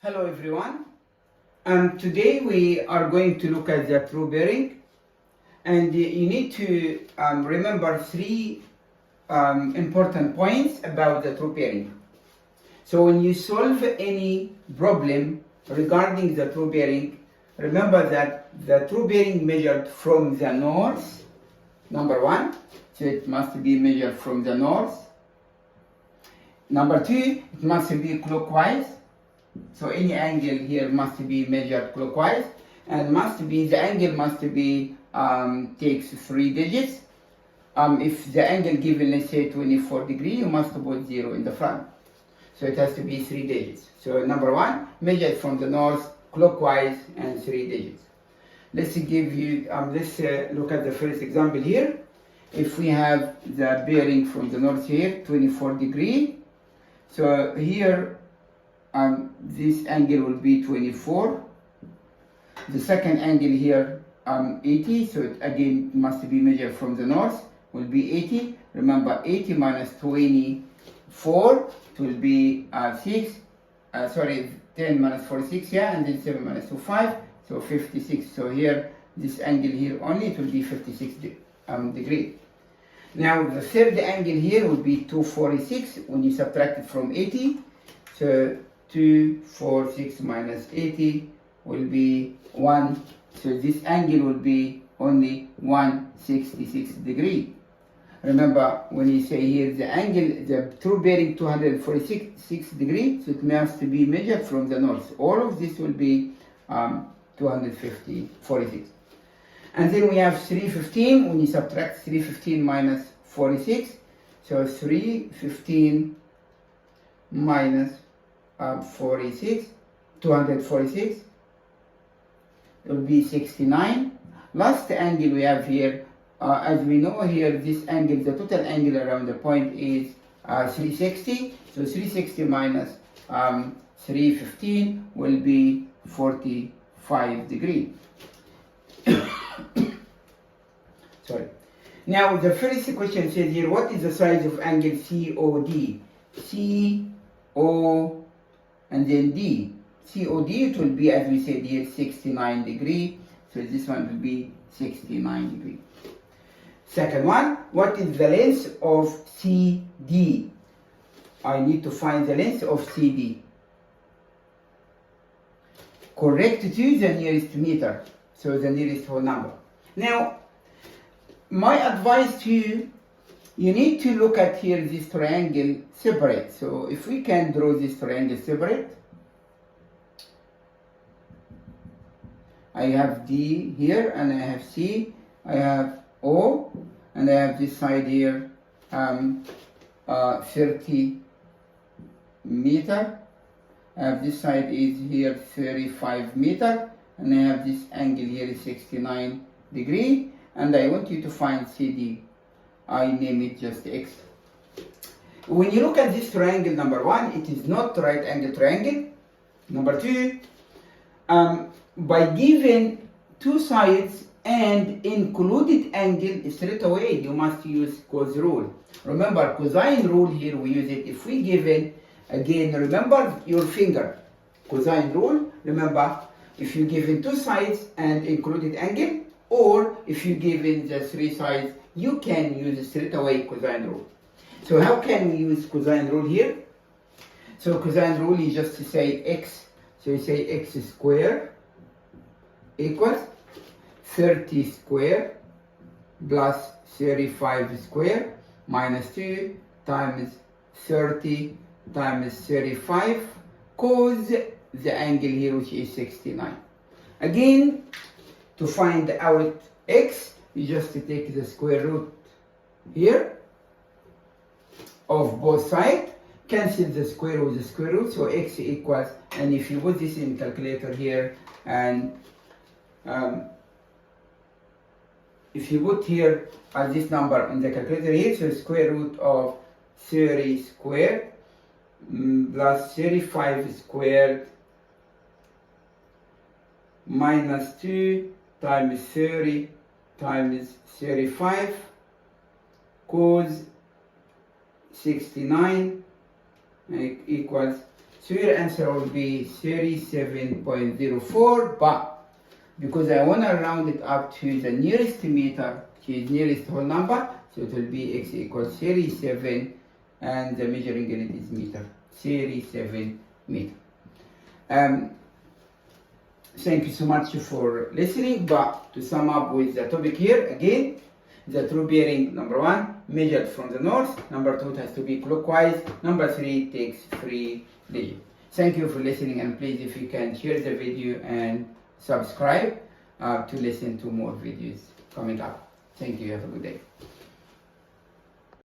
Hello everyone. Today we are going to look at the true bearing, and you need to remember three important points about the true bearing. So when you solve any problem regarding the true bearing, remember that the true bearing measured from the north, number one, so it must be measured from the north. Number two, it must be clockwise. So any angle here must be measured clockwise, and the angle must be takes 3 digits. If the angle given, let's say 24 degrees, you must put 0 in the front. So it has to be 3 digits. So number one, measured from the north, clockwise, and 3 digits. Let's look at the first example here. If we have the bearing from the north here, 24 degrees. So here, this angle will be 24. The second angle here, 80. So it again must be measured from the north, will be 80. Remember, 80 minus 24 will be 10 minus 4 6, yeah, and then 7 minus 2 5, so 56. So here, this angle here only, it will be 56 degree. Now the third angle here will be 246 when you subtract it from 80. So 246 minus 80 will be 1. So this angle will be only 166 degree. Remember, when you say here the angle, the true bearing 246 degrees, so it must be measured from the north. All of this will be 246. And then we have 315. When you subtract 315 minus 46, so 315 minus 246, it will be 69. Last angle we have here, as we know here, this angle, the total angle around the point is 360. So 360 minus 315 will be 45 degrees. Sorry. Now the first question says here, what is the size of angle COD? CO and then D. COD, it will be, as we said here, 69 degree. So this one will be 69 degree. Second one, what is the length of CD? I need to find the length of CD. Correct to the nearest meter, so the nearest whole number. Now, my advice to you, you need to look at here this triangle separate. So if we can draw this triangle separate, I have D here, and I have C, I have O, and I have this side here 30 meter. I have this side is here 35 meter, and I have this angle here is 69 degree, and I want you to find CD. I name it just X. When you look at this triangle, number one, it is not right angle triangle. Number two, by giving two sides and included angle straight away, you must use cos rule. Remember, cosine rule here we use it if we given, again, remember your finger. Cosine rule, remember, if you given two sides and included angle, or if you given the three sides, you can use straight away cosine rule. So how can we use cosine rule here? So cosine rule is just to say x. So you say x squared equals 30 squared plus 35 squared minus 2 times 30 times 35 cos the angle here, which is 69. Again, to find out x, you just take the square root here of both sides, cancel the square with the square root, so x equals, and if you put this in calculator here, and if you put here this number in the calculator here, so square root of 30 squared plus 35 squared minus 2 times 30 times 35 cos 69 equals So your answer will be 37.04, but because I want to round it up to the nearest meter, to the nearest whole number, so it will be x equals 37, and the measuring unit is meter, 37 meter. Thank you so much for listening, but to sum up with the topic here, again, the true bearing, number 1, measured from the north, number 2, it has to be clockwise, number 3, takes 3 digits. Thank you for listening, and please, if you can, share the video and subscribe to listen to more videos coming up. Thank you. Have a good day.